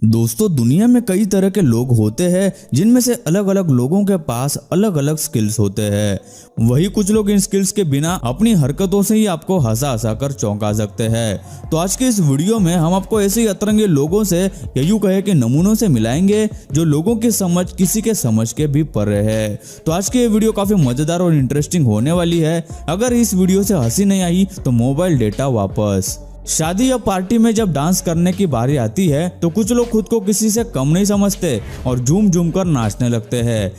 दोस्तों, दुनिया में कई तरह के लोग होते हैं जिनमें से अलग अलग लोगों के पास अलग अलग स्किल्स होते हैं। वही कुछ लोग इन स्किल्स के बिना अपनी हरकतों से ही आपको हंसा हंसा कर चौंका सकते हैं। तो आज के इस वीडियो में हम आपको ऐसे ही अतरंगे लोगों से या यूं कहे कि नमूनों से मिलाएंगे जो लोगों की समझ किसी के समझ के भी परे है। तो आज की ये वीडियो काफी मजेदार और इंटरेस्टिंग होने वाली है। अगर इस वीडियो से हंसी नहीं आई तो मोबाइल डेटा वापस। शादी या पार्टी में जब डांस करने की बारी आती है तो कुछ लोग खुद को किसी से कम नहीं समझते और झूम झूम कर नाचने लगते हैं।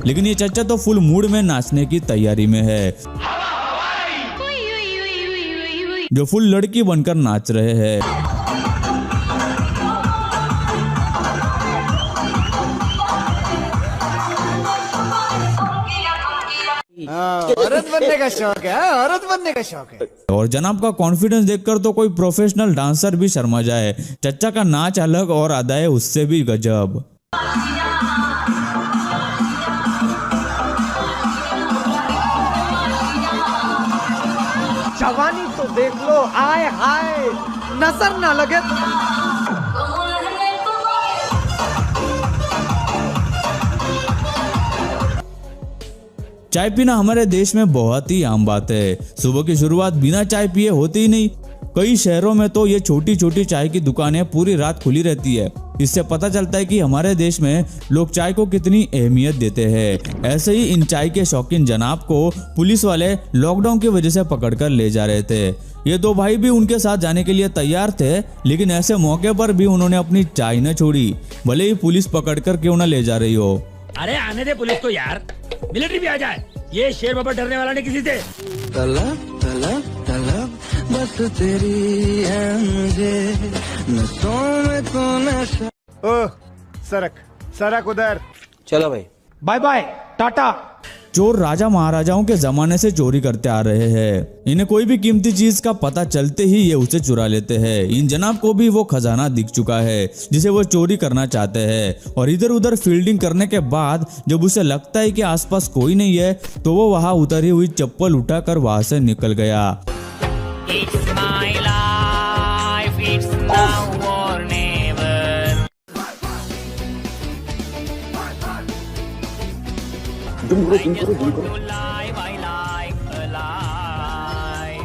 लेकिन ये चच्चा तो फुल मूड में नाचने की तैयारी में है, जो फुल लड़की बनकर नाच रहे हैं। औरत बनने का शौक है, औरत बनने का शौक है। और जनाब का कॉन्फिडेंस देखकर तो कोई प्रोफेशनल डांसर भी शर्मा जाए। चच्चा का नाच अलग और अदाएं उससे भी गजब। जवानी तो देख लो, आए हाय, नजर ना लगे चाय पीना हमारे देश में बहुत ही आम बात है। सुबह की शुरुआत बिना चाय पिए होती ही नहीं। कई शहरों में तो ये छोटी छोटी चाय की दुकानें पूरी रात खुली रहती है। इससे पता चलता है कि हमारे देश में लोग चाय को कितनी अहमियत देते हैं। ऐसे ही इन चाय के शौकीन जनाब को पुलिस वाले लॉकडाउन की वजह से पकड़कर ले जा रहे थे। ये दो भाई भी उनके साथ जाने के लिए तैयार थे, लेकिन ऐसे मौके पर भी उन्होंने अपनी चाय न छोड़ी, भले ही पुलिस पकड़कर क्यों न ले जा रही हो। अरे आने दे पुलिस को यार, मिलिट्री भी आ जाए। ये शेर बाबा डरने वाला नहीं किसी से। तलब तलब तलब बस तेरी है मुझे, नसों में तो नशा। ओह, सरक सरक उधर। चलो भाई, बाय बाय, टाटा। चोर राजा महाराजाओं के जमाने से चोरी करते आ रहे हैं। इन्हें कोई भी कीमती चीज का पता चलते ही ये उसे चुरा लेते हैं। इन जनाब को भी वो खजाना दिख चुका है जिसे वो चोरी करना चाहते हैं। और इधर उधर फील्डिंग करने के बाद जब उसे लगता है कि आसपास कोई नहीं है तो वो वहां उतरी हुई चप्पल उठाकर वहां से निकल गया। It's my life, it's now or never. Live, I like alive.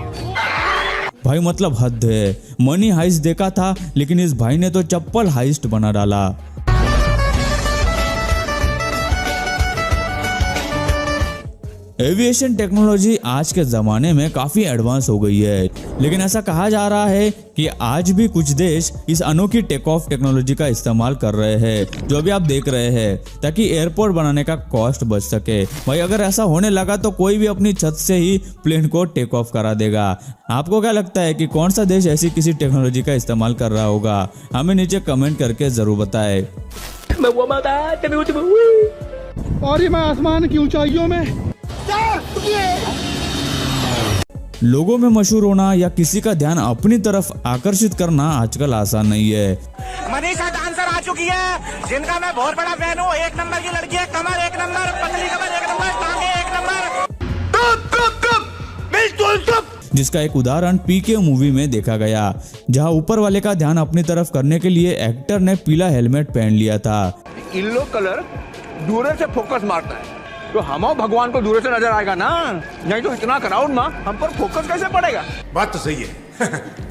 भाई मतलब हद है। मनी हाइस्ट देखा था, लेकिन इस भाई ने तो चप्पल हाइस्ट बना डाला। एविएशन टेक्नोलॉजी आज के ज़माने में काफ़ी एडवांस हो गई है, लेकिन ऐसा कहा जा रहा है कि आज भी कुछ देश इस अनोखी टेक ऑफ टेक्नोलॉजी का इस्तेमाल कर रहे हैं, जो अभी आप देख रहे हैं, ताकि एयरपोर्ट बनाने का कॉस्ट बच सके। भाई अगर ऐसा होने लगा तो कोई भी अपनी छत से ही प्लेन को टेक ऑफ करा देगा। आपको क्या लगता है कि कौन सा देश ऐसी किसी टेक्नोलॉजी का इस्तेमाल कर रहा होगा? हमें नीचे कमेंट करके ज़रूर बताएं। और ये मैं आसमान की ऊंचाइयों में। लोगों में मशहूर होना या किसी का ध्यान अपनी तरफ आकर्षित करना आजकल आसान नहीं है। मनीषा डांसर आ चुकी है, जिनका मैं बहुत बड़ा फैन हूँ। एक नंबर की लड़की है, कमर एक नंबर, पतली कमर एक नंबर, टांगे एक नंबर। जिसका एक उदाहरण पीके मूवी में देखा गया, जहां ऊपर वाले का ध्यान अपनी तरफ करने के लिए एक्टर ने पीला हेलमेट पहन लिया था। येलो कलर दूर से फोकस मारता है, तो हम भगवान को दूर से नजर आएगा ना, नहीं तो इतना क्राउड में हम पर फोकस कैसे पड़ेगा? बात तो सही है।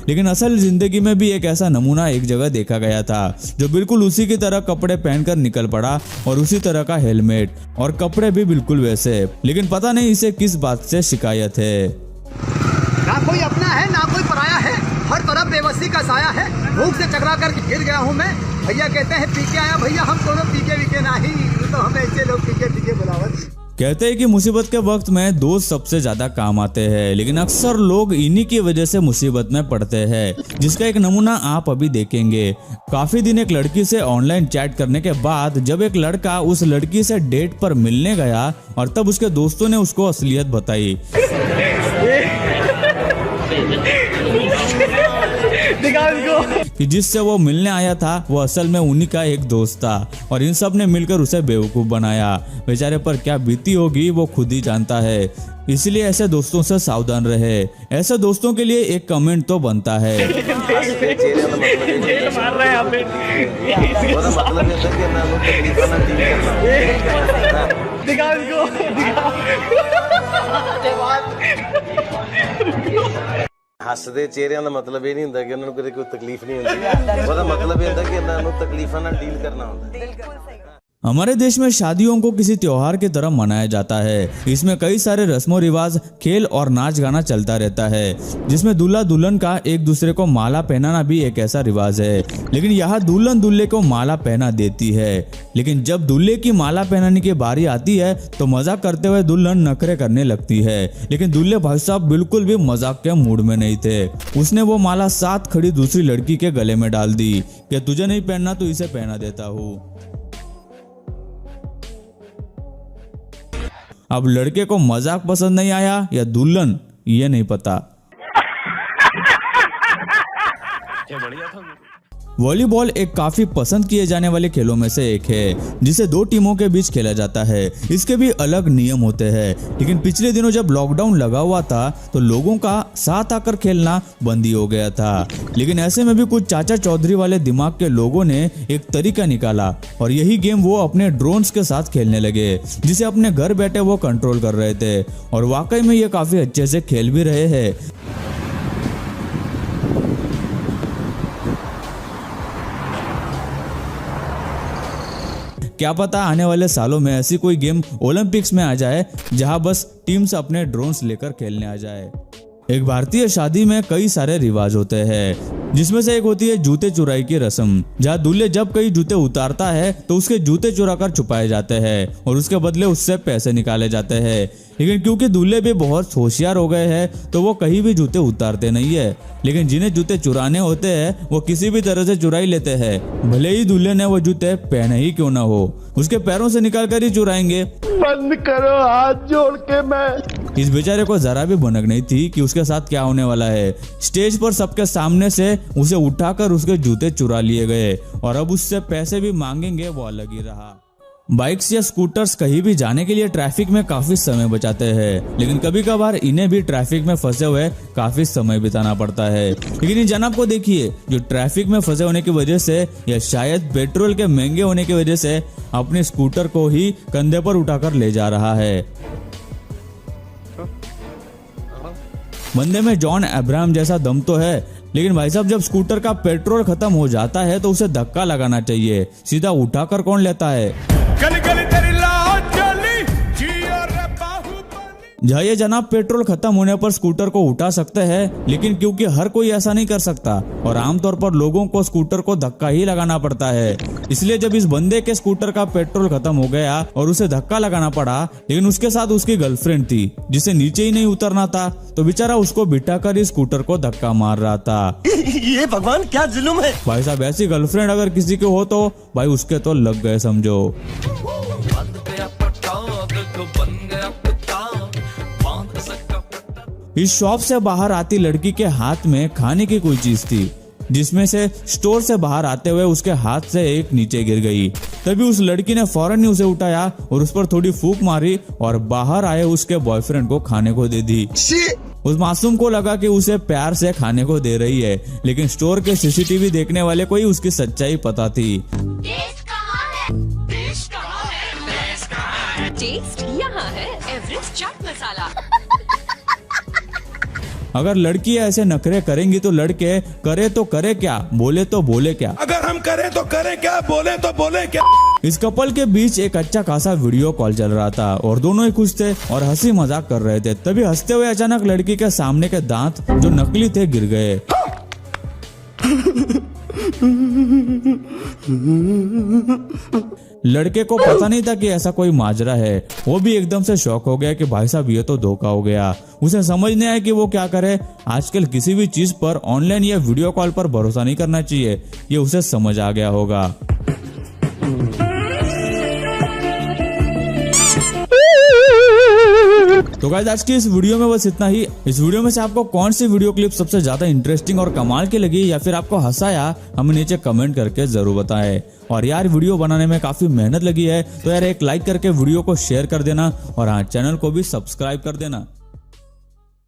लेकिन असल जिंदगी में भी एक ऐसा नमूना एक जगह देखा गया था, जो बिल्कुल उसी की तरह कपड़े पहनकर निकल पड़ा और उसी तरह का हेलमेट और कपड़े भी बिल्कुल वैसे, लेकिन पता नहीं इसे किस बात से शिकायत है। ना कोई अपना है ना कोई पराया है, हर तरफ बेबसी का साया है। भूख से चकरा कर गिर गया हूँ मैं। भैया कहते हैं पीके आया, भैया हम दोनों पीके विके नहीं, तो हम ऐसे लोग पीके पीके बुलावत। कहते हैं कि मुसीबत के वक्त में दोस्त सबसे ज्यादा काम आते हैं, लेकिन अक्सर लोग इन्हीं की वजह से मुसीबत में पड़ते हैं, जिसका एक नमूना आप अभी देखेंगे। काफी दिन एक लड़की से ऑनलाइन चैट करने के बाद जब एक लड़का उस लड़की से डेट पर मिलने गया और तब उसके दोस्तों ने उसको असलियत बताई। कि जिससे वो मिलने आया था वो असल में उन्हीं का एक दोस्त था और इन सब ने मिलकर उसे बेवकूफ बनाया। बेचारे पर क्या बीती होगी वो खुद ही जानता है। इसलिए ऐसे दोस्तों से सावधान रहे। ऐसे दोस्तों के लिए एक कमेंट तो बनता है। ਹੱਸਦੇ ਚਿਹਰਿਆਂ ਦਾ ਮਤਲਬ ਇਹ ਨਹੀਂ ਹੁੰਦਾ ਕਿ ਉਹਨਾਂ ਨੂੰ ਕਦੇ ਕੋਈ ਤਕਲੀਫ ਨਹੀਂ ਹੁੰਦੀ। ਉਹਦਾ ਮਤਲਬ ਇਹ ਹੁੰਦਾ ਕਿ ਇਹਨਾਂ ਨੂੰ ਤਕਲੀਫਾਂ ਨਾਲ ਡੀਲ ਕਰਨਾ ਹੁੰਦਾ ਹੈ। हमारे देश में शादियों को किसी त्योहार की तरह मनाया जाता है। इसमें कई सारे रस्मों रिवाज, खेल और नाच गाना चलता रहता है, जिसमें दूल्हा दुल्हन का एक दूसरे को माला पहनाना भी एक ऐसा रिवाज है। लेकिन यहाँ दुल्हन दूल्हे को माला पहना देती है, लेकिन जब दूल्हे की माला पहनाने की बारी आती है तो मजाक करते हुए दुल्हन नखरे करने लगती है। लेकिन दूल्हे भाई साहब बिल्कुल भी मजाक के मूड में नहीं थे। उसने वो माला साथ खड़ी दूसरी लड़की के गले में डाल दी कि तुझे नहीं पहनना तो इसे पहना देता हूँ। अब लड़के को मजाक पसंद नहीं आया या दुल्हन, ये नहीं पता। वॉलीबॉल एक काफी पसंद किए जाने वाले खेलों में से एक है, जिसे दो टीमों के बीच खेला जाता है। इसके भी अलग नियम होते हैं, लेकिन पिछले दिनों जब लॉकडाउन लगा हुआ था तो लोगों का साथ आकर खेलना बंद ही हो गया था। लेकिन ऐसे में भी कुछ चाचा चौधरी वाले दिमाग के लोगों ने एक तरीका निकाला और यही गेम वो अपने ड्रोन्स के साथ खेलने लगे, जिसे अपने घर बैठे वो कंट्रोल कर रहे थे। और वाकई में ये काफी अच्छे से खेल भी रहे हैं। क्या पता आने वाले सालों में ऐसी कोई गेम ओलंपिक्स में आ जाए जहां बस टीम से अपने ड्रोन्स लेकर खेलने आ जाए। एक भारतीय शादी में कई सारे रिवाज होते हैं, जिसमें से एक होती है जूते चुराई की रस्म, जहाँ दूल्हे जब कई जूते उतारता है तो उसके जूते चुरा कर छुपाए जाते हैं और उसके बदले उससे पैसे निकाले जाते हैं। लेकिन क्योंकि दूल्हे भी बहुत होशियार हो गए हैं तो वो कहीं भी जूते उतारते नहीं है, लेकिन जिन्हें जूते चुराने होते हैं वो किसी भी तरह से चुरा ही लेते हैं, भले ही दूल्हे ने वो जूते पहने ही क्यों ना हो। उसके पैरों से निकाल कर ही चुराएंगे। बंद करो हाथ जोड़ के। मैं इस बेचारे को जरा भी भनक नहीं थी कि उसके साथ क्या होने वाला है। स्टेज पर सबके सामने से उसे उठाकर उसके जूते चुरा लिए गए और अब उससे पैसे भी मांगेंगे, वो अलग ही रहा। बाइक्स या स्कूटर्स कहीं भी जाने के लिए ट्रैफिक में काफी समय बचाते हैं, लेकिन कभी कभार इन्हें भी ट्रैफिक में फंसे हुए काफी समय बिताना पड़ता है। लेकिन इन जनाब को देखिए, जो ट्रैफिक में फंसे होने की वजह से या शायद पेट्रोल के महंगे होने की वजह से अपने स्कूटर को ही कंधे पर उठाकर ले जा रहा है। बंदे में जॉन अब्राहम जैसा दम तो है, लेकिन भाई साहब जब स्कूटर का पेट्रोल खत्म हो जाता है तो उसे धक्का लगाना चाहिए, सीधा उठाकर कौन लेता है। जहाँ ये जनाब पेट्रोल खत्म होने पर स्कूटर को उठा सकते हैं, लेकिन क्योंकि हर कोई ऐसा नहीं कर सकता और आमतौर पर लोगों को स्कूटर को धक्का ही लगाना पड़ता है, इसलिए जब इस बंदे के स्कूटर का पेट्रोल खत्म हो गया और उसे धक्का लगाना पड़ा, लेकिन उसके साथ उसकी गर्लफ्रेंड थी जिसे नीचे ही नहीं उतरना था, तो बेचारा उसको बिठाकर इस स्कूटर को धक्का मार रहा था। ये भगवान क्या जुल्म है भाई साहब, ऐसी गर्लफ्रेंड अगर किसी के हो तो भाई उसके तो लग गए समझो। इस शॉप से बाहर आती लड़की के हाथ में खाने की कोई चीज थी, जिसमें से स्टोर से बाहर आते हुए उसके हाथ से एक नीचे गिर गई। तभी उस लड़की ने फौरन ही उसे उठाया और उस पर थोड़ी फूंक मारी और बाहर आए उसके बॉयफ्रेंड को खाने को दे दी। उस मासूम को लगा कि उसे प्यार से खाने को दे रही है, लेकिन स्टोर के सीसीटीवी देखने वाले को ही उसकी सच्चाई पता थी। टेस्ट यहाँ है एवरेस्ट चाट मसाला। अगर लड़की ऐसे नखरे करेंगी तो लड़के करे तो करे क्या, बोले तो बोले क्या। अगर हम करें तो करें क्या, बोले तो बोले क्या। इस कपल के बीच एक अच्छा खासा वीडियो कॉल चल रहा था और दोनों ही खुश थे और हंसी मजाक कर रहे थे। तभी हंसते हुए अचानक लड़की के सामने के दांत जो नकली थे गिर गए। लड़के को पता नहीं था कि ऐसा कोई माजरा है। वो भी एकदम से शॉक हो गया कि भाई साहब ये तो धोखा हो गया। उसे समझ नहीं आया कि वो क्या करे। आजकल किसी भी चीज पर ऑनलाइन या वीडियो कॉल पर भरोसा नहीं करना चाहिए, ये उसे समझ आ गया होगा। तो गाइस आज की इस वीडियो में बस इतना ही। इस वीडियो में से आपको कौन सी वीडियो क्लिप सबसे ज्यादा इंटरेस्टिंग और कमाल की लगी या फिर आपको हंसाया, हमें नीचे कमेंट करके जरूर बताएं। और यार वीडियो बनाने में काफी मेहनत लगी है, तो यार एक लाइक करके वीडियो को शेयर कर देना और हाँ चैनल को भी सब्सक्राइब कर देना।